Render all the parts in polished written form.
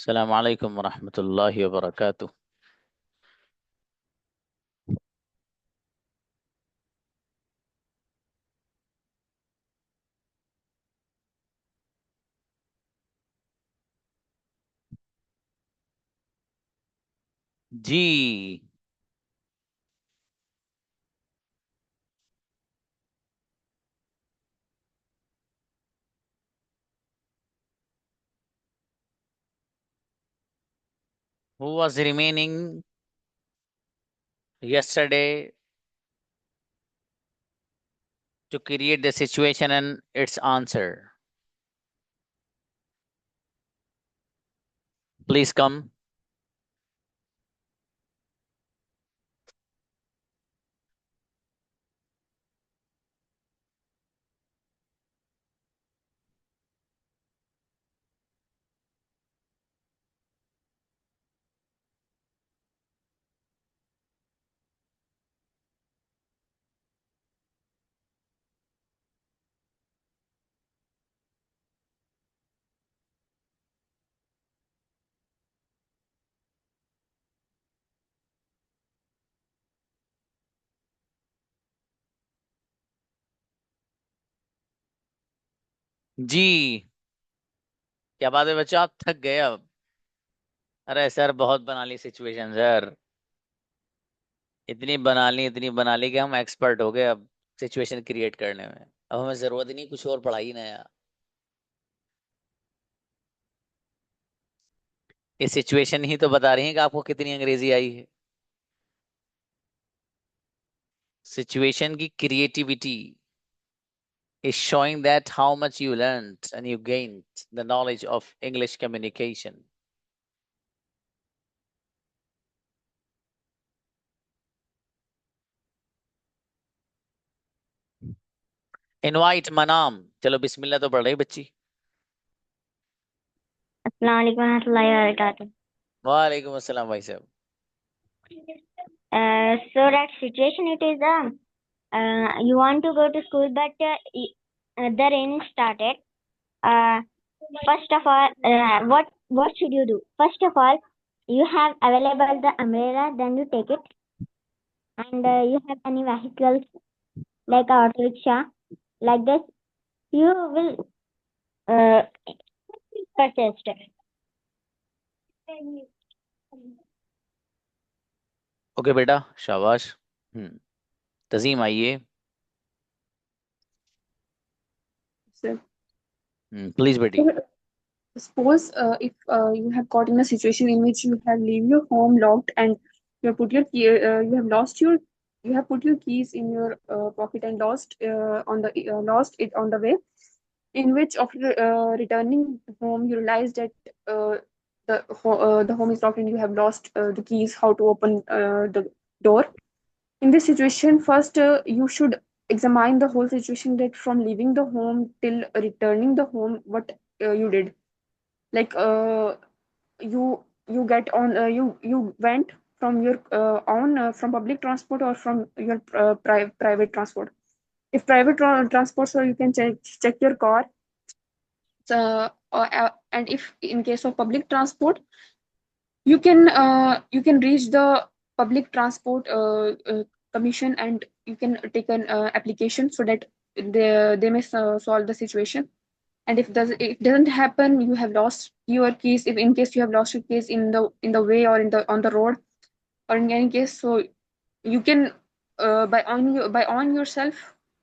अस्सलाम वालेकुम वरहमतुल्लाहि वबरकातुह। जी। Who was remaining yesterday to create the situation and its answer? Please come. जी। क्या बात है बच्चों, आप थक गए अब? अरे सर, बहुत बना ली सिचुएशन सर। इतनी बना ली कि हम एक्सपर्ट हो गए अब सिचुएशन क्रिएट करने में। अब हमें जरूरत ही नहीं कुछ और पढ़ाई नया। ये सिचुएशन ही तो बता रही है कि आपको कितनी अंग्रेजी आई है। सिचुएशन की creativity is showing that how much you learned and you gained the knowledge of English communication. Invite Manam. चलो बिस्मिल्लाह तो पढ़ रही बच्ची। अस्सलाम वालेकुम warahmatullahi wabarakatuh. वालेकुम अस्सलाम भाई साहब। So that situation it is you want to go to school but the rain started. Uh, First of all, what should you do? First of all, you have available the umbrella, then you take it, and you have any vehicles like auto rickshaw, like this, you will uh, purchase it. Okay बेटा, शाबाश। तजीम आइए। So, please बेटी। suppose if you have got in a situation in which you have leave your home locked and you have put your key, you have put your keys in your pocket and lost it on the way. In which after returning home, you realize that uh, the home is locked and you have lost the keys. How to open the door? In this situation, first you should examine the whole situation, that from leaving the home till returning the home, what you did. Like you get on you went from your own from public transport or from your private transport. If private transport, so you can check your car. And if in case of public transport, you can reach the public transport commission, and you can take an application so that they may solve the situation. And if it doesn't happen, you have lost your keys. If in case you have lost your keys in the way or in the on the road, or in any case, so you can by on yourself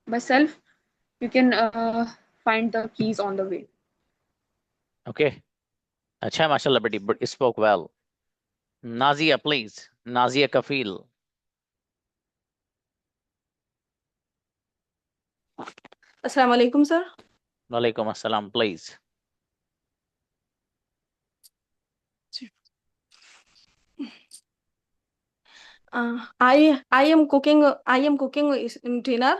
by self, you can find the keys on the way. Okay. अच्छा है माशाल्लाह बेटी, but spoke well. Nazia please. Nazia Kafeel. अस्सलाम वालेकुम sir. वालेकुम अस्सलाम please. I am cooking dinner,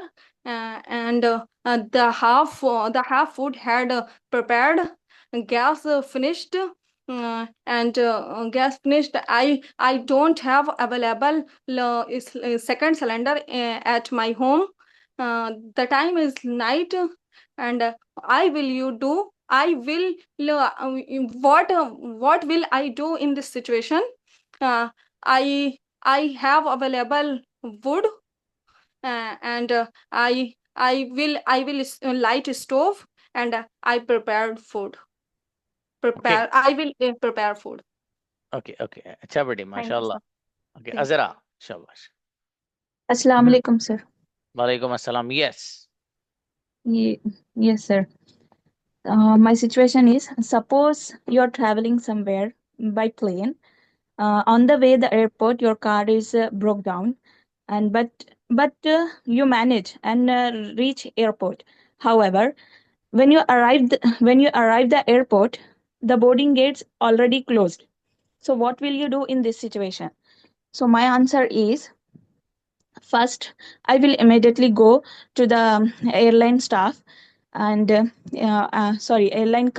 and the half food had prepared. Gas finished. Gas finished. I don't have available second cylinder at my home. The time is night, and I will you do I will what will I do in this situation? Uh, I have available wood, and I will light stove, and I prepared food. Okay. I will prepare food. Okay. Okay. अच्छा बेटी Thank you, माशाल्लाह. sir. Okay. Thank Azra. शाबाश. Assalamu alaikum, sir. वालेकुम अस्सलाम. Yes. Yes, sir. My situation is, suppose you're traveling somewhere by plane. On the way the airport, your car is broke down, and but you manage and reach airport. However, when you arrive the airport, the boarding gates already closed. So what will you do in this situation? So my answer is, first, I will immediately go to the airline staff and airline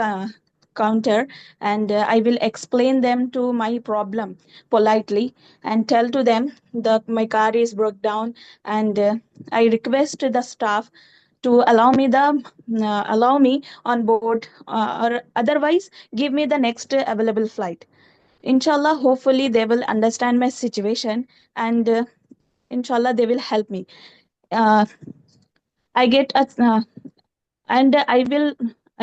counter, and I will explain them to my problem politely and tell to them that my car is broke down, and I request the staff to allow me on board, or otherwise give me the next available flight. Inshallah, hopefully they will understand my situation, and inshallah they will help me. uh, I get a and I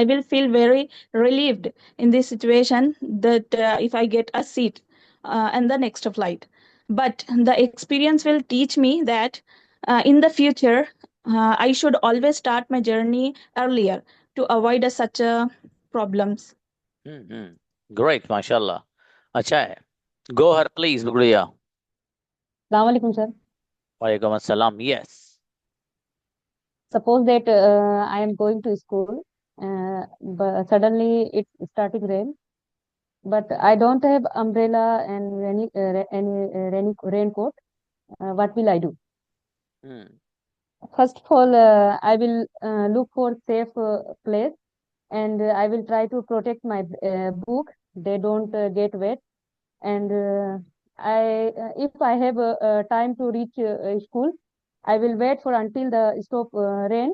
will feel very relieved in this situation, that if I get a seat and the next flight. But the experience will teach me that in the future I should always start my journey earlier to avoid such problems. Great. माशाल्लाह. अच्छा है. Go her please गुड़िया. Assalamu alaikum, sir. वालेकुम अस्सलाम. Yes. Suppose that I am going to school, but suddenly it's starting rain, but I don't have umbrella and any raincoat. What will I do? Hmm. First of all, I will look for safe place, and I will try to protect my book. They don't get wet, and if I have time to reach school, I will wait for until the stop rain,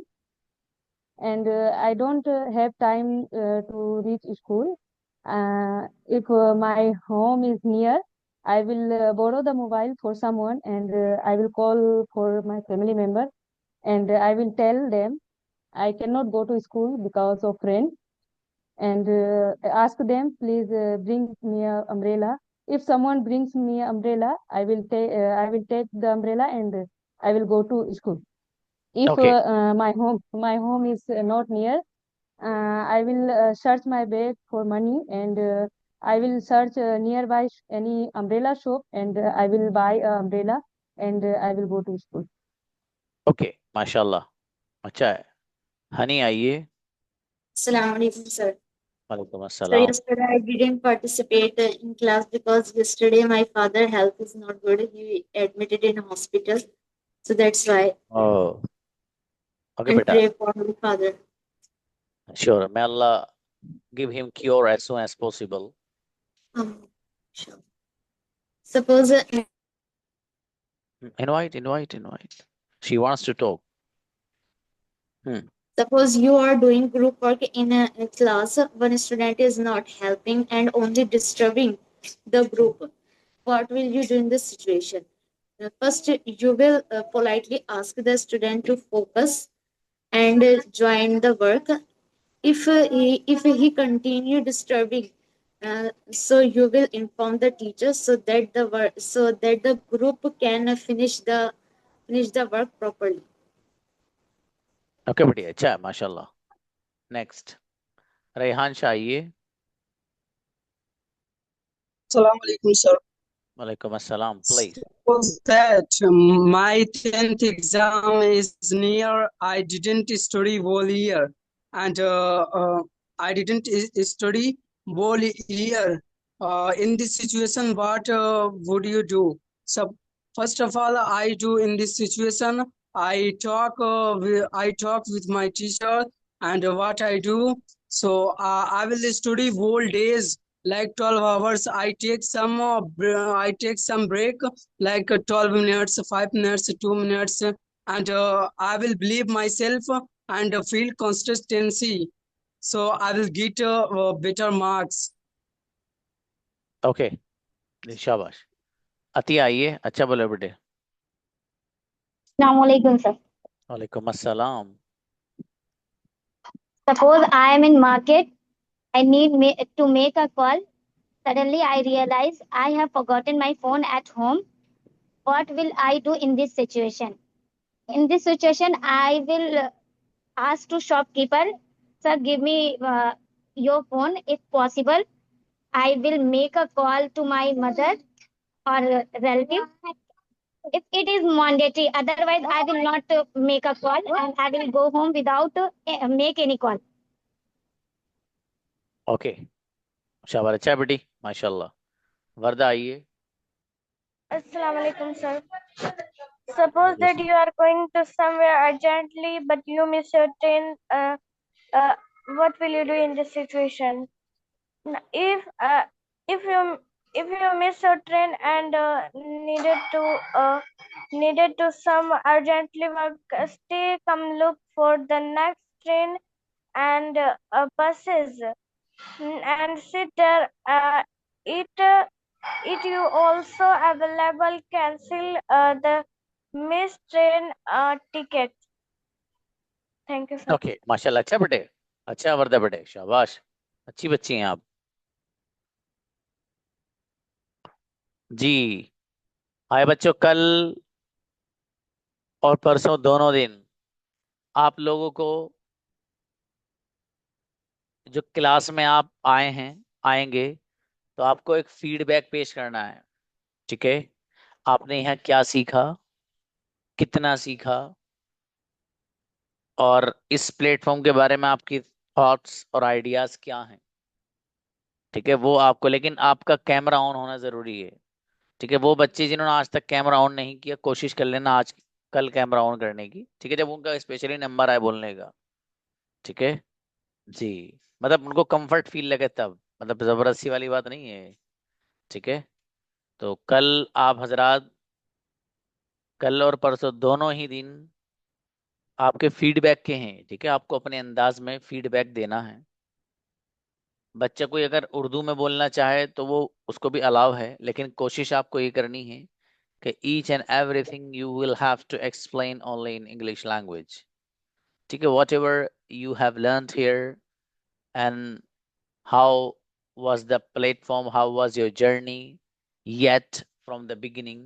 and I don't have time to reach school. If my home is near, I will borrow the mobile for someone, and I will call for my family member, and I will tell them I cannot go to school because of rain, and ask them, please bring me an umbrella. If someone brings me an umbrella, I will take the umbrella, and I will go to school. If Okay. my home is not near, I will search my bag for money, and I will search nearby any umbrella shop, and I will buy an umbrella, and I will go to school. Okay. माशाल्लाह. अच्छा है. हनी आइए. Assalamu alaikum, sir. वालेकुम So अस्सलाम. yesterday I didn't participate in class because yesterday my father health is not good. He admitted in hospital. So that's why. Oh. Okay And बेटा. pray for my father. Sure. May Allah give him cure as soon as possible. Sure. Suppose Invite. She wants to talk. suppose you are doing group work in a class, one student is not helping and only disturbing the group. What will you do in this situation? First, you will politely ask the student to focus and join the work. If he continue disturbing, so you will inform the teacher so that the group can finish the work properly. Okay बेटी. अच्छा है माशाल्लाह. Next. Rehan Shah आइए. Assalamu alaikum, sir. वालेकुम अस्सलाम. Please. Suppose that my 10th exam is near, I didn't study whole year, and I didn't study whole year. In this situation, what would you do? So, first of all, I do in this situation, I talk with my teacher, and what I do. So I will study whole days, like 12 hours. I take some break, like 12 minutes, 5 minutes, 2 minutes, and I will believe myself and feel consistency. so I will get better marks. Okay, शाबाश। अतिया आइए, अच्छा बोलो बेटे। Assalamualaikum, sir. वालेकुम अस्सलाम। Suppose I am in market. I need to make a call. Suddenly, I realize I have forgotten my phone at home. What will I do in this situation? In this situation, I will ask to shopkeeper, sir, give me your phone if possible. I will make a call to my mother or relative. If it is mandatory, otherwise I will not make a call and I will go home without make any call. Okay, शाबाश, अच्छा बेटी, माशाल्लाह। वर्दा आइए। Assalamualaikum, sir. Suppose that you are going to somewhere urgently, but you miss your train. What will you do in this situation? If if you miss your train and needed to some urgently work, stay, come look for the next train and buses, and sit there. It you also available cancel the missed train ticket. Thank you, sir. Okay, माशाल्लाह, अच्छा बेटे, अच्छा वर्दा बेटे, शाबाश, अच्छी बच्ची हैं आप। जी, आए बच्चों, कल और परसों दोनों दिन आप लोगों को जो क्लास में आप आए हैं, आएंगे, तो आपको एक फीडबैक पेश करना है। ठीक है, आपने यहाँ क्या सीखा, कितना सीखा, और इस प्लेटफॉर्म के बारे में आपकी थॉट्स और आइडियाज क्या हैं। ठीक है, वो आपको, लेकिन आपका कैमरा ऑन होना जरूरी है। ठीक है, वो बच्चे जिन्होंने आज तक कैमरा ऑन नहीं किया, कोशिश कर लेना आज कल कैमरा ऑन करने की। ठीक है, जब उनका स्पेशली नंबर आए बोलने का। ठीक है जी, मतलब उनको कंफर्ट फील लगे तब, मतलब जबरदस्ती वाली बात नहीं है। ठीक है, तो कल आप हजरात, कल और परसों दोनों ही दिन आपके फीडबैक के हैं। ठीक है, आपको अपने अंदाज में फीडबैक देना है। बच्चा कोई अगर उर्दू में बोलना चाहे तो वो उसको भी अलाउ है, लेकिन कोशिश आपको ये करनी है कि each and everything you will have to explain only in English language. ठीक है, whatever you have learn here and how was the platform, how was your journey yet from the beginning,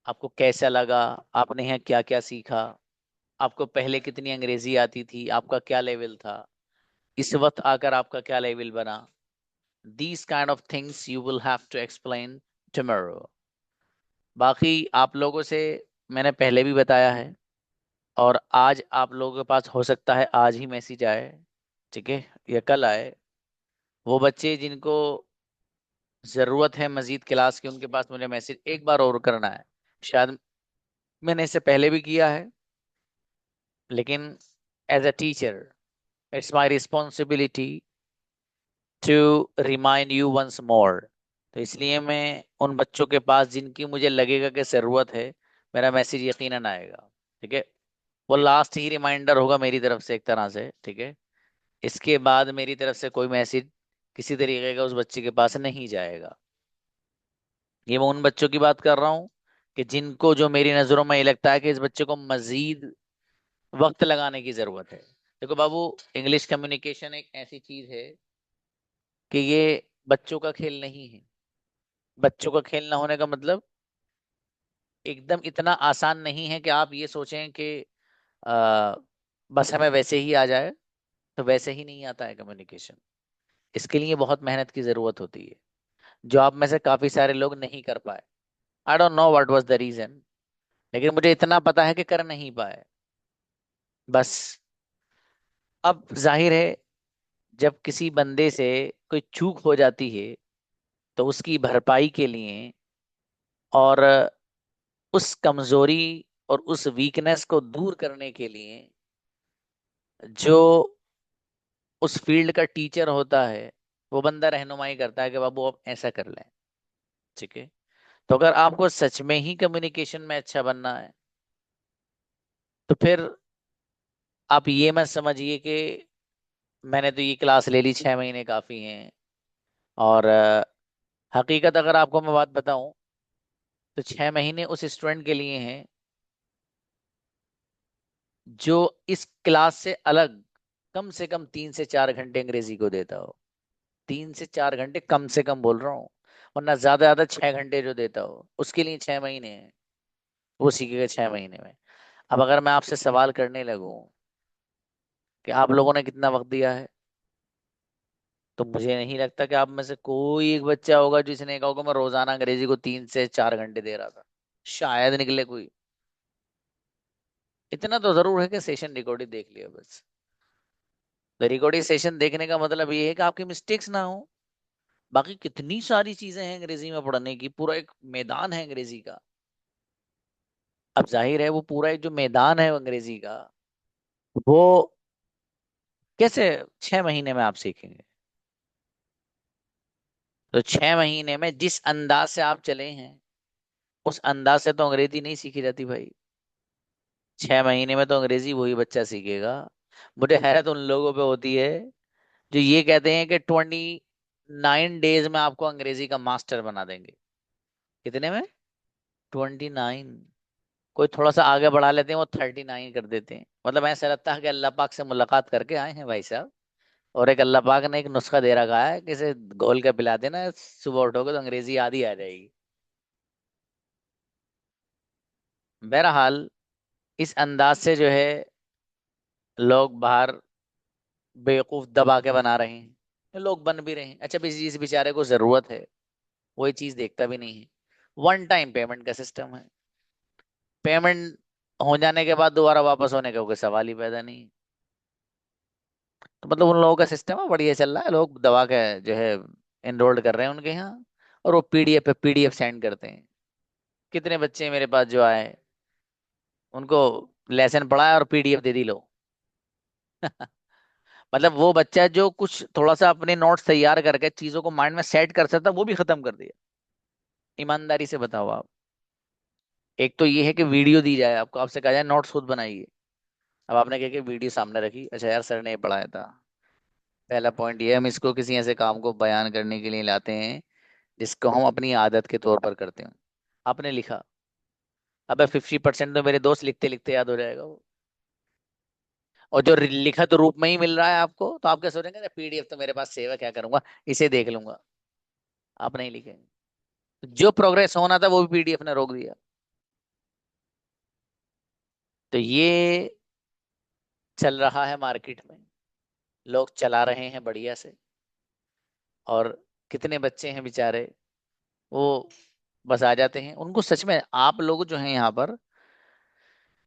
आपको कैसा लगा, आपने यहाँ क्या क्या सीखा, आपको पहले कितनी अंग्रेजी आती थी, आपका क्या लेवल था, इस वक्त आकर आपका क्या लेवल बना। These kind of things you will have to explain tomorrow. बाकी आप लोगों से मैंने पहले भी बताया है, और आज आप लोगों के पास हो सकता है आज ही मैसेज आए, ठीक है, या कल आए। वो बच्चे जिनको जरूरत है मजीद क्लास की, उनके पास मुझे मैसेज एक बार और करना है। शायद मैंने इससे पहले भी किया है, लेकिन as a teacher it's my responsibility to remind you once more. तो इसलिए मैं उन बच्चों के पास जिनकी मुझे लगेगा कि ज़रूरत है, मेरा मैसेज यकीनन आएगा। ठीक है, वो लास्ट ही रिमाइंडर होगा मेरी तरफ से एक तरह से। ठीक है, इसके बाद मेरी तरफ से कोई मैसेज किसी तरीके का उस बच्चे के पास नहीं जाएगा। ये मैं उन बच्चों की बात कर रहा हूँ कि जिनको, जो मेरी नज़रों में ये लगता है कि इस बच्चे को मजीद वक्त लगाने की ज़रूरत है। देखो बाबू, इंग्लिश कम्युनिकेशन एक ऐसी चीज़ है कि ये बच्चों का खेल नहीं है। बच्चों का खेल ना होने का मतलब एकदम इतना आसान नहीं है कि आप ये सोचें कि आ, बस हमें वैसे ही आ जाए। तो वैसे ही नहीं आता है कम्युनिकेशन, इसके लिए बहुत मेहनत की जरूरत होती है, जो आप में से काफी सारे लोग नहीं कर पाए। I don't know what was the reason, लेकिन मुझे इतना पता है कि कर नहीं पाए। बस अब जाहिर है, जब किसी बंदे से कोई चूक हो जाती है तो उसकी भरपाई के लिए और उस कमजोरी और उस वीकनेस को दूर करने के लिए जो उस फील्ड का टीचर होता है, वो बंदा रहनुमाई करता है कि बाबू आप ऐसा कर लें। ठीक है, तो अगर आपको सच में ही कम्युनिकेशन में अच्छा बनना है, तो फिर आप ये मत समझिए कि मैंने तो ये क्लास ले ली, 6 महीने काफी हैं। और हकीकत अगर आपको मैं बात बताऊं, तो 6 महीने उस स्टूडेंट के लिए हैं जो इस क्लास से अलग कम से कम 3 से 4 घंटे अंग्रेजी को देता हो। 3 से 4 घंटे कम से कम बोल रहा हूँ, वरना ज्यादा ज्यादा 6 घंटे जो देता हो, उसके लिए 6 महीने हैं। वो सीखेगा 6 महीने में। अब अगर मैं आपसे सवाल करने लगूं कि आप लोगों ने कितना वक्त दिया है, तो मुझे नहीं लगता कि आप में से कोई एक बच्चा होगा जिसने कहा होगा मैं रोजाना अंग्रेजी को 3 से 4 घंटे दे रहा था। शायद निकले कोई। इतना तो जरूर है कि सेशन रिकॉर्डिंग देख लिया बस। तो रिकॉर्डिंग सेशन देखने का मतलब ये है कि आपकी मिस्टेक्स ना हो। बाकी कितनी सारी चीजें हैं अंग्रेजी में पढ़ने की, पूरा एक मैदान है अंग्रेजी का। अब जाहिर है वो पूरा एक जो मैदान है अंग्रेजी का, वो कैसे 6 महीने में आप सीखेंगे? तो 6 महीने में जिस अंदाज से आप चले हैं, उस अंदाज से तो अंग्रेजी नहीं सीखी जाती भाई। 6 महीने में तो अंग्रेजी वही बच्चा सीखेगा। मुझे हैरत उन लोगों पे होती है जो ये कहते हैं कि 29 डेज में आपको अंग्रेजी का मास्टर बना देंगे। कितने में? 29। कोई थोड़ा सा आगे बढ़ा लेते हैं, वो 39 कर देते हैं। मतलब ऐसा लगता है कि अल्लाह पाक से मुलाकात करके आए हैं भाई साहब। और एक अल्लाह पाक ने एक नुस्खा दे रखा है कि इसे घोल के पिला देना, सुबह उठोगे तो अंग्रेजी आधी आ जाएगी। बहरहाल, इस अंदाज से जो है लोग बाहर बेवकूफ दबा के बना रहे हैं, लोग बन भी रहे हैं। अच्छा, जिस बेचारे को जरूरत है वो ये चीज देखता भी नहीं है। वन टाइम पेमेंट का सिस्टम है। पेमेंट हो जाने के बाद दोबारा वापस होने का कोई सवाल ही पैदा नहीं है। तो मतलब उन लोगों का सिस्टम है, बढ़िया चल रहा है, लोग दबा के जो है एनरोल्ड कर रहे हैं उनके यहाँ। और वो पीडीएफ पे पीडीएफ सेंड करते हैं। कितने बच्चे मेरे पास जो आए, उनको लेसन पढ़ाया और पीडीएफ दे दी लो। मतलब वो बच्चा जो कुछ थोड़ा सा अपने नोट्स तैयार करके चीजों को माइंड में सेट कर सकता, वो भी खत्म कर दिया। ईमानदारी से बताओ आप। एक तो ये है कि वीडियो दी जाए आपको, आपसे कहा जाए नोट्स खुद बनाइए। अब आपने क्या कि वीडियो सामने रखी, अच्छा यार सर ने ये पढ़ाया था। पहला पॉइंट ये है, हम इसको किसी ऐसे काम को बयान करने के लिए लाते हैं जिसको हम अपनी आदत के तौर पर करते हैं। आपने लिखा, अबे 50% तो मेरे दोस्त लिखते लिखते याद हो जाएगा वो। और जो लिखत रूप में ही मिल रहा है आपको, तो आप क्या सोचेंगे, पीडीएफ तो मेरे पास सेव है, क्या करूंगा, इसे देख लूंगा। आप नहीं लिखेंगे। जो प्रोग्रेस होना था वो भी पीडीएफ ने रोक दिया। तो ये चल रहा है मार्केट में, लोग चला रहे हैं बढ़िया से। और कितने बच्चे हैं बेचारे, वो बस आ जाते हैं। उनको सच में आप लोग जो हैं यहाँ पर,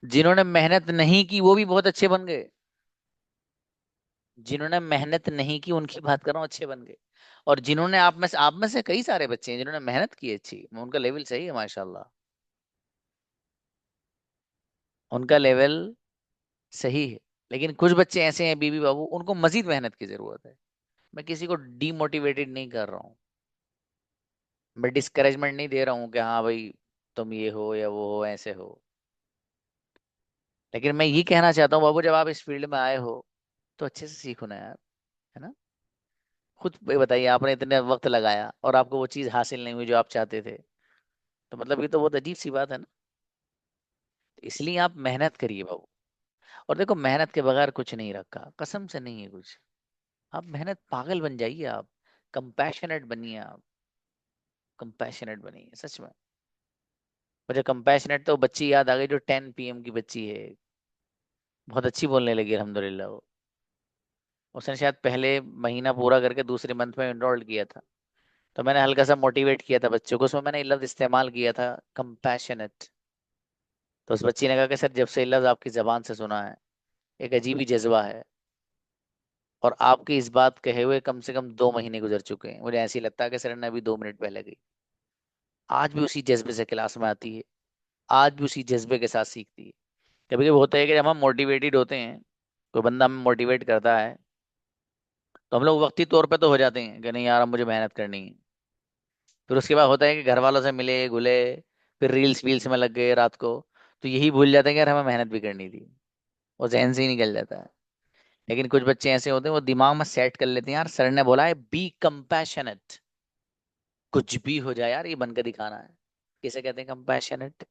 जिन्होंने मेहनत नहीं की वो भी बहुत अच्छे बन गए। जिन्होंने मेहनत नहीं की उनकी बात कर रहा हूँ, अच्छे बन गए। और जिन्होंने आप में से कई सारे बच्चे हैं जिन्होंने मेहनत की अच्छी, उनका लेवल सही है माशाल्लाह। उनका लेवल सही है। लेकिन कुछ बच्चे ऐसे हैं बीबी बाबू, उनको मजीद मेहनत की जरूरत है। मैं किसी को डीमोटिवेटेड नहीं कर रहा हूँ, मैं डिस्करेजमेंट नहीं दे रहा हूँ कि हाँ भाई तुम ये हो या वो हो, ऐसे हो। लेकिन मैं ये कहना चाहता हूँ बाबू, जब आप इस फील्ड में आए हो तो अच्छे से सीखो ना यार, है ना। खुद बताइए, आपने इतने वक्त लगाया और आपको वो चीज़ हासिल नहीं हुई जो आप चाहते थे, तो मतलब ये तो बहुत अजीब सी बात है ना। इसलिए आप मेहनत करिए बाबू। और देखो, मेहनत के बगैर कुछ नहीं रखा, कसम से नहीं है कुछ। आप मेहनत पागल बन जाइए आप। कंपैशनेट बनिए आप। कंपैशनेट बनिए सच में। मुझे कंपैशनेट तो बच्ची याद आ गई जो 10 PM की बच्ची है। बहुत अच्छी बोलने लगी अल्हम्दुलिल्लाह वो। उसने शायद पहले महीना पूरा करके दूसरे मंथ में एनरोल्ड किया था। तो मैंने हल्का सा मोटिवेट किया था बच्चों को, उसमें मैंने लफ्ज इस्तेमाल किया था, कंपैशनेट। तो उस बच्ची ने कहा कि सर जब से ये लफ्ज आपकी जबान से सुना है, एक अजीब ही जज्बा है। और आपकी इस बात कहे हुए कम से कम 2 महीने गुजर चुके हैं, मुझे ऐसे ही लगता है कि सर ने अभी 2 मिनट पहले गई। आज भी उसी जज्बे से क्लास में आती है, आज भी उसी जज्बे के साथ सीखती है। कभी कभी होता है कि जब हम मोटिवेटेड होते हैं, कोई बंदा हमें मोटिवेट करता है, तो हम लोग वक्ती तौर पे तो हो जाते हैं कि नहीं यार अब मुझे मेहनत करनी है। फिर उसके बाद होता है कि घर वालों से मिले घुले, फिर रील्स वील्स में लग गए रात को, तो यही भूल जाते हैं कि यार हमें मेहनत भी करनी थी। वो जहन से ही निकल जाता है। लेकिन कुछ बच्चे ऐसे होते हैं वो दिमाग में सेट कर लेते हैं, यार सर ने बोला है बी कंपैशनेट, कुछ भी हो जाए यार ये बनकर दिखाना है। किसे कहते हैं कंपैशनेट?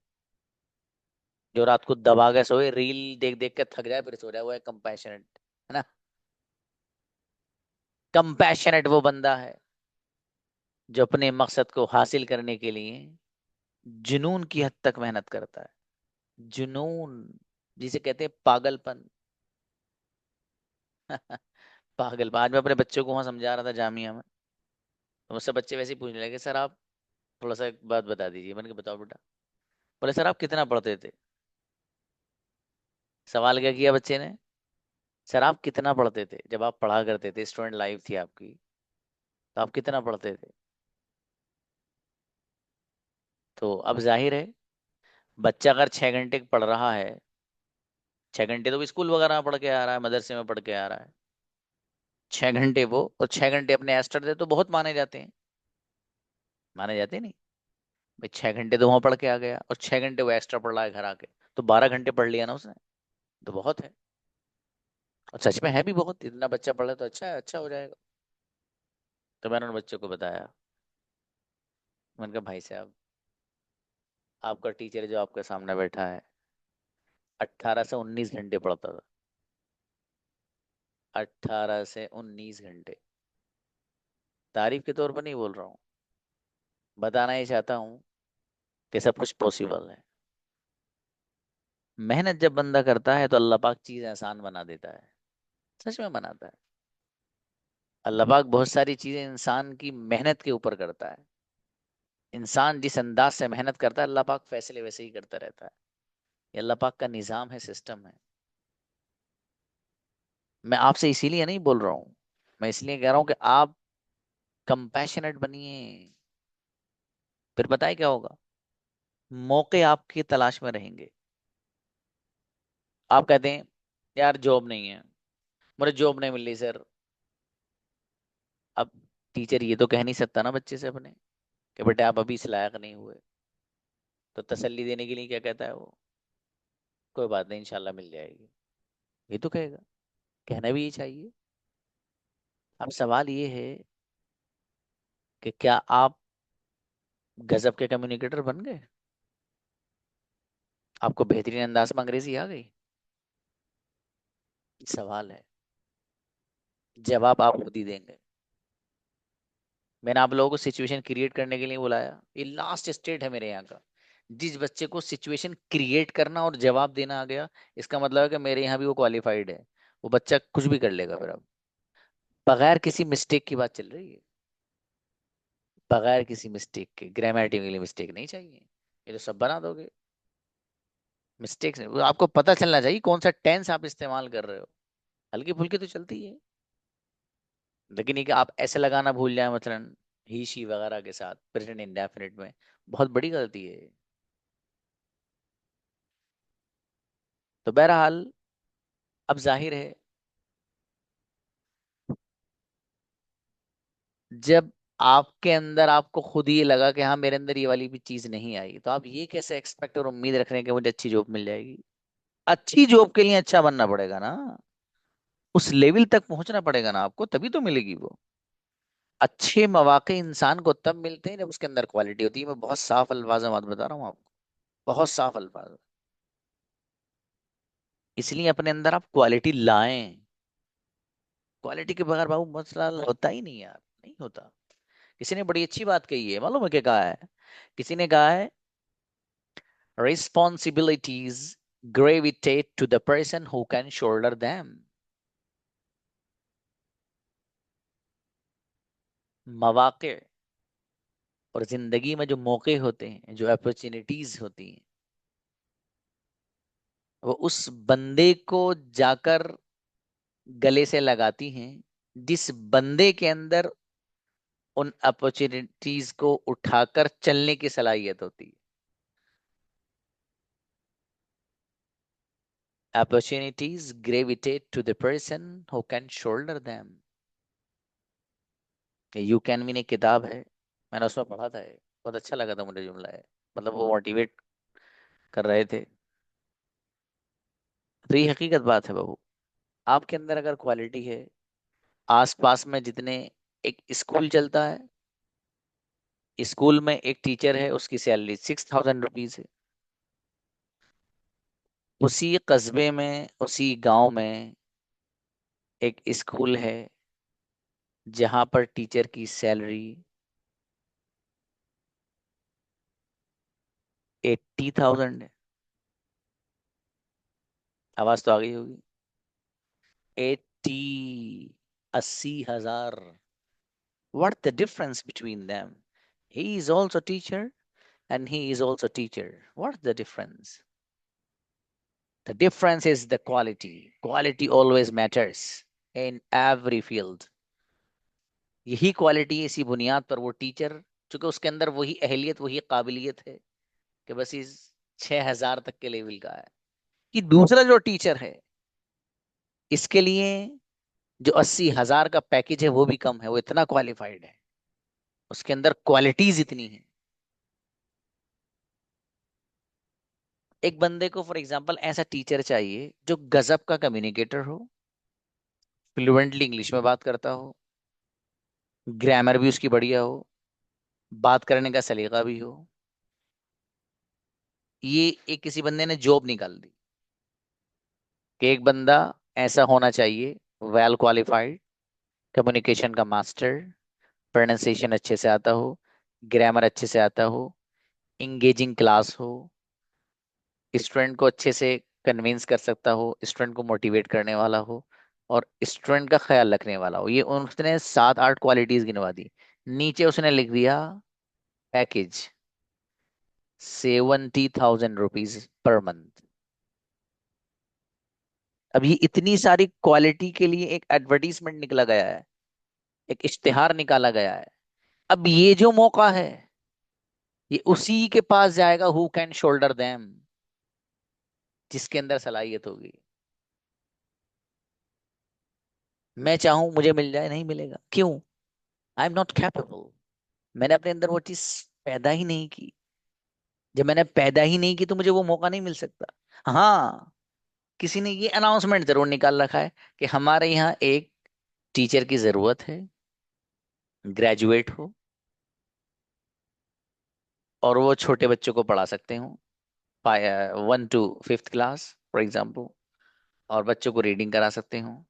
जो रात को दबा के सोए, रील देख देख के थक जाए फिर सो जाए, वो है कंपैशनेट, है ना। कंपैशनेट वो बंदा है जो अपने मकसद को हासिल करने के लिए जुनून की हद तक मेहनत करता है। जुनून जिसे कहते हैं पागलपन। पागल। आज मैं अपने बच्चों को वहां समझा रहा था जामिया में, तो मुझसे बच्चे वैसे ही पूछने लगे, सर आप थोड़ा सा एक बात बता दीजिए। मैंने कहा बताओ बेटा। बोले सर आप कितना पढ़ते थे। सवाल क्या किया बच्चे ने? सर आप कितना पढ़ते थे जब आप पढ़ा करते थे, स्टूडेंट लाइफ थी आपकी, तो आप कितना पढ़ते थे? तो अब जाहिर है, बच्चा अगर 6 घंटे पढ़ रहा है, 6 घंटे तो वो स्कूल वगैरह में पढ़ के आ रहा है, मदरसे में पढ़ के आ रहा है, 6 घंटे वो और 6 घंटे अपने एस्टर दे तो बहुत माने जाते हैं। माने जाते नहीं भाई, 6 घंटे तो वहां पढ़ के आ गया और 6 घंटे वो एक्स्ट्रा पढ़ रहा है घर आके, तो 12 घंटे पढ़ लिया ना उसने, तो बहुत है। और सच में है भी बहुत, इतना बच्चा पढ़े तो अच्छा है, अच्छा हो जाएगा। तो मैंने उन बच्चों को बताया, मैंने कहा भाई साहब, आपका टीचर जो आपके सामने बैठा है 18 से 19 घंटे पढ़ता था। 18 से 19 घंटे। तारीफ के तौर पर नहीं बोल रहा हूँ, बताना ही चाहता हूँ कि सब कुछ पॉसिबल है। मेहनत जब बंदा करता है तो अल्लाह पाक चीज आसान बना देता है, सच में बनाता है। अल्लाह पाक बहुत सारी चीजें इंसान की मेहनत के ऊपर करता है। इंसान जिस अंदाज से मेहनत करता है, अल्लाह पाक फैसले वैसे ही करता रहता है। ये अल्लाह पाक का निजाम है, सिस्टम है। मैं आपसे इसीलिए नहीं बोल रहा हूँ, मैं इसलिए कह रहा हूँ कि आप कंपैशनेट बनिए। फिर पता है क्या होगा? मौके आपकी तलाश में रहेंगे। आप कहते हैं यार जॉब नहीं है, मुझे जॉब नहीं मिल रही सर। अब टीचर ये तो कह नहीं सकता ना बच्चे से अपने कि बेटे आप अभी इस लायक नहीं हुए। तो तसल्ली देने के लिए क्या कहता है वो? कोई बात नहीं, इंशाल्लाह मिल जाएगी। ये तो कहेगा, कहना भी ये चाहिए। अब सवाल ये है कि क्या आप गजब के कम्युनिकेटर बन गए? आपको बेहतरीन अंदाज में अंग्रेजी आ गई? सवाल है, जवाब आप खुद ही देंगे। मैंने आप लोगों को सिचुएशन क्रिएट करने के लिए बुलाया, ये लास्ट स्टेट है मेरे यहाँ का। जिस बच्चे को सिचुएशन क्रिएट करना और जवाब देना आ गया, इसका मतलब है कि मेरे यहाँ भी वो क्वालिफाइड है। वो बच्चा कुछ भी कर लेगा फिर। अब बगैर किसी मिस्टेक की बात चल रही है, बगैर किसी मिस्टेक के। ग्रामेटिकली मिस्टेक नहीं चाहिए, ये तो सब बना दोगे। मिस्टेक्स नहीं, वो आपको पता चलना चाहिए कौन सा टेंस आप इस्तेमाल कर रहे हो। हल्की फुल्की तो चलती है, लेकिन ये कि आप ऐसे लगाना भूल जाए, मतलब ही शी वगैरह के साथ प्रेजेंट इंडेफिनिट में, बहुत बड़ी गलती है। तो बहरहाल, अब जाहिर है, जब आपके अंदर आपको खुद ये लगा कि हाँ मेरे अंदर ये वाली भी चीज नहीं आई, तो आप ये कैसे एक्सपेक्ट और उम्मीद रख रहे हैं कि मुझे अच्छी जॉब मिल जाएगी? अच्छी जॉब के लिए अच्छा बनना पड़ेगा ना, उस लेवल तक पहुंचना पड़ेगा ना आपको, तभी तो मिलेगी वो। अच्छे मौके इंसान को तब मिलते हैं जब उसके अंदर क्वालिटी होती है। मैं बहुत साफ अल्फाज में बात बता रहा हूँ आपको, बहुत साफ अल्फाज। इसलिए अपने अंदर आप क्वालिटी लाएं। क्वालिटी के बगैर बाबू मसला होता ही नहीं यार, नहीं होता। किसी ने बड़ी अच्छी बात कही है, मालूम है क्या कहा है? किसी ने कहा है, responsibilities gravitate to the person who can shoulder them. मौके और जिंदगी में जो मौके होते हैं, जो अपॉर्चुनिटीज होती हैं, वो उस बंदे को जाकर गले से लगाती हैं जिस बंदे के अंदर उन अपॉर्चुनिटीज को उठाकर चलने की सलाहियत होती है। Opportunities gravitate to the person who can shoulder them. You can mean एक किताब है, मैंने उसमें पढ़ा था, बहुत अच्छा लगा था मुझे जुमला है। मतलब वो मोटिवेट कर रहे थे। तो ये हकीकत बात है बाबू। आपके अंदर अगर क्वालिटी है, आसपास में जितने, एक स्कूल चलता है, स्कूल में एक टीचर है, उसकी सैलरी 6,000 रुपीज है। उसी कस्बे में, उसी गांव में एक स्कूल है जहां पर टीचर की सैलरी 80,000 है। आवाज तो आ गई होगी। 80, 80,000। What the difference between them? He is also teacher and he is also teacher. What the difference? The difference is the quality. Quality always matters in every field. यही क्वालिटी, इसी बुनियाद पर वो टीचर, चूंकि उसके अंदर वही अहलियत, वही काबिलियत है कि बस इस 6,000 तक के लेवल का है, कि दूसरा जो टीचर है इसके लिए जो 80,000 का पैकेज है वो भी कम है। वो इतना क्वालिफाइड है, उसके अंदर क्वालिटीज इतनी है। एक बंदे को फॉर एग्जांपल ऐसा टीचर चाहिए जो गजब का कम्युनिकेटर हो, फ्लुएंटली इंग्लिश में बात करता हो, ग्रामर भी उसकी बढ़िया हो, बात करने का सलीका भी हो। ये एक किसी बंदे ने जॉब निकाल दी कि एक बंदा ऐसा होना चाहिए, वेल क्वालिफाइड, कम्युनिकेशन का मास्टर, प्रोनाउंसिएशन अच्छे से आता हो, ग्रामर अच्छे से आता हो, इंगेजिंग क्लास हो, स्टूडेंट को अच्छे से कन्विंस कर सकता हो, स्टूडेंट को मोटिवेट करने वाला हो, और स्टूडेंट का ख्याल रखने वाला हो। ये उसने 7-8 क्वालिटीज गिनवा दी। नीचे उसने लिख दिया पैकेज 70,000 रुपीज पर मंथ। अब ये इतनी सारी क्वालिटी के लिए एक एडवर्टीजमेंट निकला गया है, एक इश्तिहार निकाला गया है। अब ये जो मौका है ये उसी के पास जाएगा हु कैन शोल्डर देम, जिसके अंदर सलाहियत होगी। मैं चाहूं मुझे मिल जाए, नहीं मिलेगा। क्यों? I am not capable. मैंने अपने अंदर वो चीज पैदा ही नहीं की। जब मैंने पैदा ही नहीं की तो मुझे वो मौका नहीं मिल सकता। हाँ, किसी ने ये अनाउंसमेंट जरूर निकाल रखा है कि हमारे यहाँ एक टीचर की जरूरत है, ग्रेजुएट हो और वो छोटे बच्चों को पढ़ा सकते हो, 1 to 5th class for example, और बच्चों को रीडिंग करा सकते हो,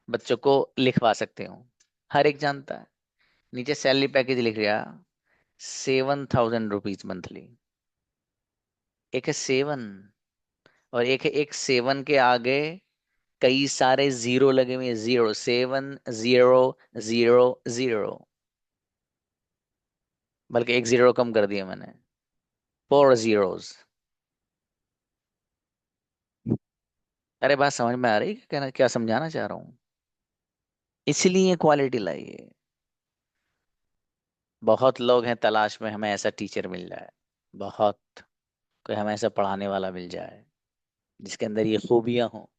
बच्चों को लिखवा सकते हो। हर एक जानता है। नीचे सैलरी पैकेज लिख लिया 7,000 रुपीज मंथली। एक है 7 और एक है, एक 7 के आगे कई सारे जीरो लगे हुए हैं। 0, 7, 0, 0, 0, बल्कि एक जीरो कम कर दिया मैंने, 4 zeros। अरे बात समझ में आ रही है क्या, क्या समझाना चाह रहा हूँ? इसलिए क्वालिटी लाइए। बहुत लोग हैं तलाश में, हमें ऐसा टीचर मिल जाए, बहुत, कोई हमें ऐसा पढ़ाने वाला मिल जाए जिसके अंदर ये खूबियां हो,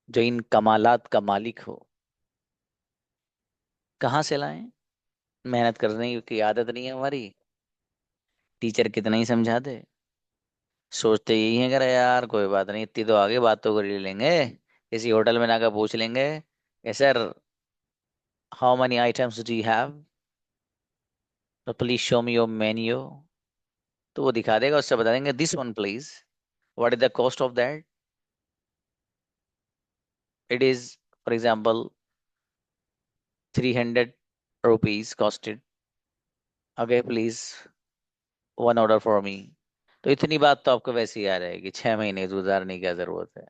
जो इन कमालात का मालिक हो। कहाँ से लाएं? मेहनत करने की आदत नहीं है हमारी। टीचर कितना ही समझा दे, सोचते यही है, अरे यार कोई बात नहीं, इतनी तो आगे बात तो कर ही लेंगे, किसी होटल में जाकर पूछ लेंगे, sir how many items do you have, तो please show me your menu. तो वो दिखा देगा, उससे बता देंगे this one please, what is the cost of that, it is for example 300 rupees costed, okay please 1 order for me. तो इतनी बात तो आपको वैसे ही आ जाएगी। 6 महीने गुजारने की क्या जरूरत है?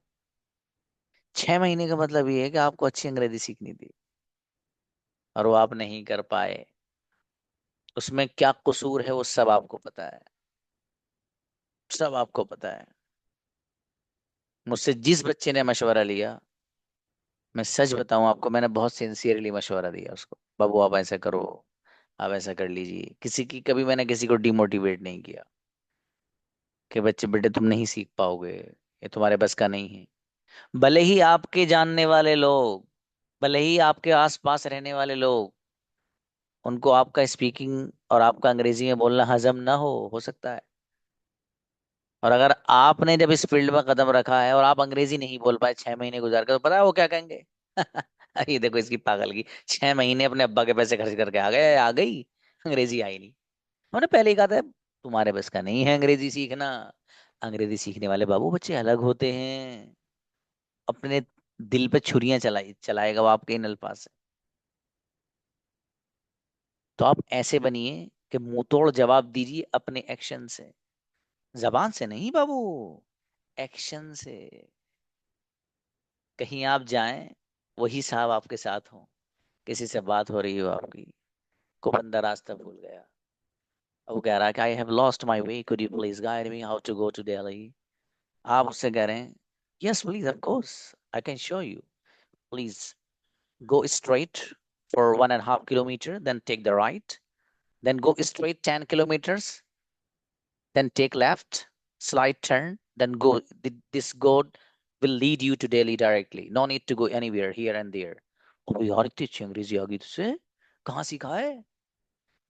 6 महीने का मतलब ये है कि आपको अच्छी अंग्रेजी सीखनी थी और वो आप नहीं कर पाए। उसमें क्या कसूर है वो सब आपको पता है, सब आपको पता है। मुझसे जिस बच्चे ने मशवरा लिया, मैं सच बताऊं आपको, मैंने बहुत सिंसियरली मशवरा दिया उसको, बाबू आप ऐसा करो, आप ऐसा कर लीजिए। किसी की कभी मैंने किसी को डिमोटिवेट नहीं किया कि बच्चे बेटे तुम नहीं सीख पाओगे, ये तुम्हारे बस का नहीं है। भले ही आपके जानने वाले लोग, भले ही आपके आसपास रहने वाले लोग, उनको आपका स्पीकिंग और आपका अंग्रेजी में बोलना हजम ना हो सकता है। और अगर आपने जब इस फील्ड में कदम रखा है और आप अंग्रेजी नहीं बोल पाए 6 महीने गुजार कर, तो पता है वो क्या कहेंगे? ये देखो इसकी पागल की, 6 महीने अपने अब्बा के पैसे खर्च करके आ गई, अंग्रेजी आई नहीं। हमने पहले ही कहा था तुम्हारे बस का नहीं है अंग्रेजी सीखना। अंग्रेजी सीखने वाले बाबू बच्चे अलग होते हैं। अपने दिल पे छुरियां चलाएगा वो आपके इन अल्फाज से। तो आप ऐसे बनिए कि मुंह तोड़ जवाब दीजिए अपने एक्शन से, जबान से नहीं बाबू, एक्शन से। कहीं आप जाएं, वही साहब आपके साथ हो, किसी से बात हो रही हो आपकी, को बंदा रास्ता भूल गया, अब वो कह रहा है कि I have lost my way, could you please guide me how to go to Delhi. आप उससे कह रहे हैं yes please of course I can show you, please go straight for 1.5 kilometers, then take the right, then go straight 10 kilometers, then take left, slight turn, then go. This road will lead you to Delhi directly. No need to go anywhere here and there. ओ यार इतनी अच्छी अंग्रेजी आ गई तुझसे, कहाँ सीखा है?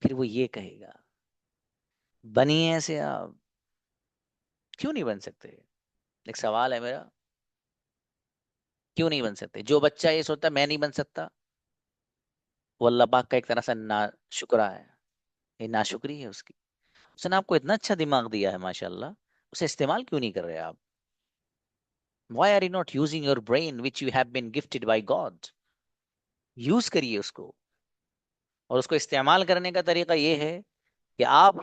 फिर वो ये कहेगा। बनिए ऐसे आप। क्यों नहीं बन सकते? एक सवाल है मेरा, क्यों नहीं बन सकते? जो बच्चा ये सोचता है मैं नहीं बन सकता, वो अल्लाह पाक का एक तरह से ना शुक्रा है, ये नाशुक्री है उसकी। उसने आपको इतना अच्छा दिमाग दिया है माशाल्लाह, उसे इस्तेमाल क्यों नहीं कर रहे आप? Why are you not using your brain which you have been gifted by God? Use करिए उसको। और उसको इस्तेमाल करने का तरीका ये है कि आप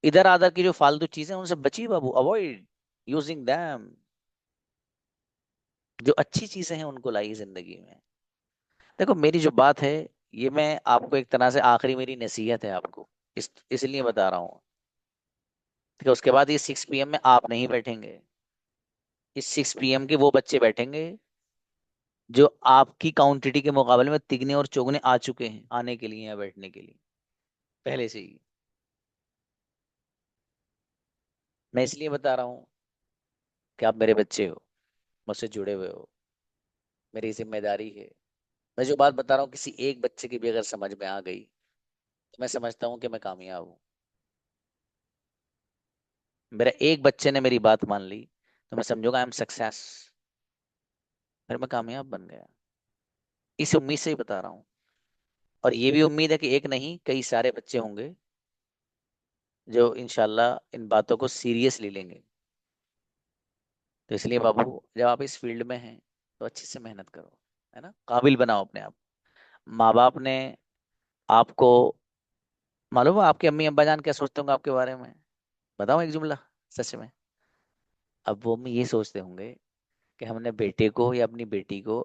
इधर आधर की जो फालतू चीजें उनसे बचिए बाबू, अवॉइड यूजिंग दैम। जो अच्छी चीजें हैं उनको लाइए जिंदगी में। देखो मेरी जो बात है, ये मैं आपको एक तरह से आखिरी मेरी नसीहत है आपको, इसलिए बता रहा हूँ। ठीक है, उसके बाद ये 6 PM में आप नहीं बैठेंगे, इस 6 PM के वो बच्चे बैठेंगे जो आपकी क्वांटिटी के मुकाबले में तिगने और चौगने आ चुके हैं आने के लिए या बैठने के लिए पहले से ही। मैं इसलिए बता रहा हूँ कि आप मेरे बच्चे हो, मुझसे जुड़े हुए हो, मेरी जिम्मेदारी है। मैं जो बात बता रहा हूँ किसी एक बच्चे की भी अगर समझ में आ गई तो मैं समझता हूँ कि मैं कामयाब हूँ। मेरा एक बच्चे ने मेरी बात मान ली तो मैं समझूंगा आई एम सक्सेस, फिर मैं कामयाब बन गया। इस उम्मीद से ही बता रहा हूँ। और ये भी उम्मीद है कि एक नहीं कई सारे बच्चे होंगे जो इंशाल्लाह इन बातों को सीरियसली लेंगे। तो इसलिए बाबू जब आप इस फील्ड में हैं तो अच्छे से मेहनत करो, है ना, काबिल बनाओ अपने आप। माँ बाप ने आपको, मालूम है आपके अम्मी अब्बा जान क्या सोचते होंगे आपके बारे में? बताओ एक जुमला, सच में। अब वो अम्मी ये सोचते होंगे कि हमने बेटे को या अपनी बेटी को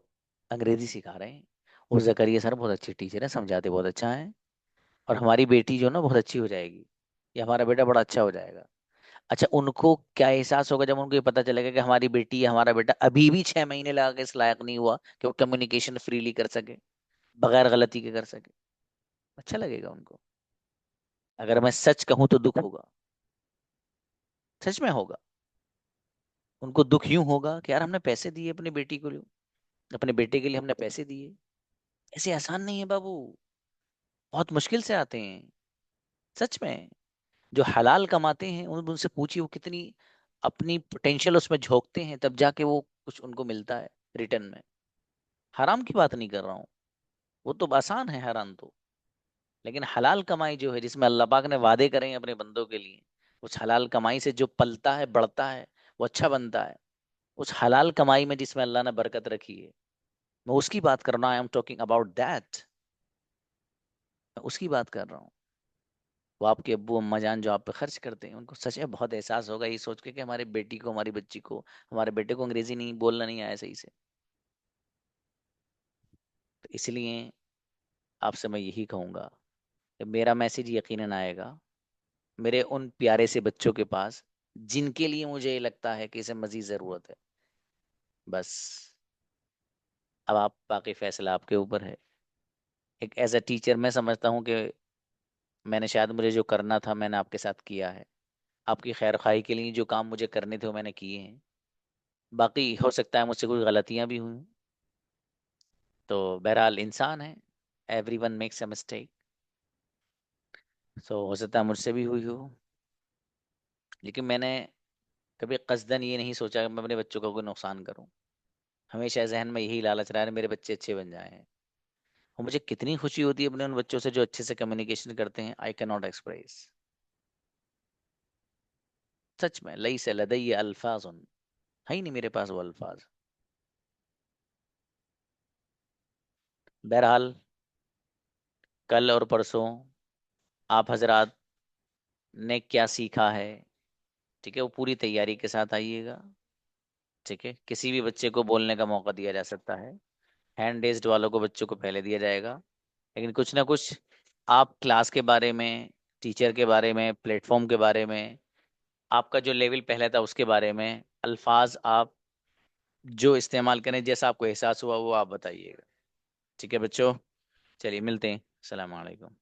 अंग्रेजी सिखा रहे हैं, और जकरिया सर बहुत अच्छे टीचर है, समझाते बहुत अच्छा है, और हमारी बेटी जो ना बहुत अच्छी हो जाएगी, या हमारा बेटा बड़ा अच्छा हो जाएगा। अच्छा उनको क्या एहसास होगा जब उनको ये पता चलेगा कि हमारी बेटी या हमारा बेटा अभी भी 6 महीने लगा के इस लायक नहीं हुआ कि वो कम्युनिकेशन फ्रीली कर सके, बगैर गलती के कर सके? अच्छा लगेगा उनको। अगर मैं सच कहूं तो दुख होगा, सच में होगा। उनको दुख यूं होगा कि यार हमने पैसे दिए अपनी बेटी को, अपने बेटे के लिए हमने पैसे दिए, ऐसे आसान नहीं है बाबू, बहुत मुश्किल से आते हैं, सच में। जो हलाल कमाते हैं उनसे पूछिए वो कितनी अपनी पोटेंशियल उसमें झोंकते हैं, तब जाके वो कुछ उनको मिलता है रिटर्न में। हराम की बात नहीं कर रहा हूँ, वो तो आसान है हराम तो, लेकिन हलाल कमाई जो है जिसमें अल्लाह पाक ने वादे करे हैं अपने बंदों के लिए, उस हलाल कमाई से जो पलता है बढ़ता है वो अच्छा बनता है। उस हलाल कमाई में जिसमें अल्लाह ने बरकत रखी है, मैं उसकी बात कर रहा हूँ, I am talking about that. मैं उसकी बात कर रहा हूँ। वो आपके अब्बू अम्मा जान जो आप पे खर्च करते हैं उनको सच में बहुत एहसास होगा ये सोच के कि हमारे बेटी को, हमारी बच्ची को, हमारे बेटे को अंग्रेजी नहीं बोलना नहीं आया सही से। तो इसलिए आपसे मैं यही कहूंगा कि मेरा मैसेज यकीनन आएगा मेरे उन प्यारे से बच्चों के पास जिनके लिए मुझे ये लगता है कि इसे मजीद ज़रूरत है। बस अब आप, बाकी फैसला आपके ऊपर है। एक एज अ टीचर मैं समझता हूँ कि मैंने शायद मुझे जो करना था मैंने आपके साथ किया है। आपकी खैर खाई के लिए जो काम मुझे करने थे वो मैंने किए हैं। बाकी हो सकता है मुझसे कोई गलतियां भी हुई, तो बहरहाल इंसान है, everyone makes a mistake. So हो सकता है मुझसे भी हुई हो, लेकिन मैंने कभी कसदन ये नहीं सोचा कि मैं अपने बच्चों का कोई नुकसान करूं। हमेशा जहन में यही लालच रहा है मेरे बच्चे अच्छे बन जाएं। और मुझे कितनी खुशी होती है अपने उन बच्चों से जो अच्छे से कम्युनिकेशन करते हैं, आई कैन नॉट एक्सप्रेस। सच में लई से लदई अल्फाज है ही नहीं मेरे पास वो अल्फाज। बहरहाल कल और परसों आप हजरात ने क्या सीखा है, ठीक है, वो पूरी तैयारी के साथ आइएगा। ठीक है, किसी भी बच्चे को बोलने का मौका दिया जा सकता है। हैंड रेज्ड वालों को बच्चों को पहले दिया जाएगा, लेकिन कुछ ना कुछ आप क्लास के बारे में, टीचर के बारे में, प्लेटफॉर्म के बारे में, आपका जो लेवल पहले था उसके बारे में अल्फाज आप जो इस्तेमाल करें, जैसा आपको एहसास हुआ वो आप बताइएगा। ठीक है बच्चों, चलिए मिलते हैं। अस्सलाम वालेकुम।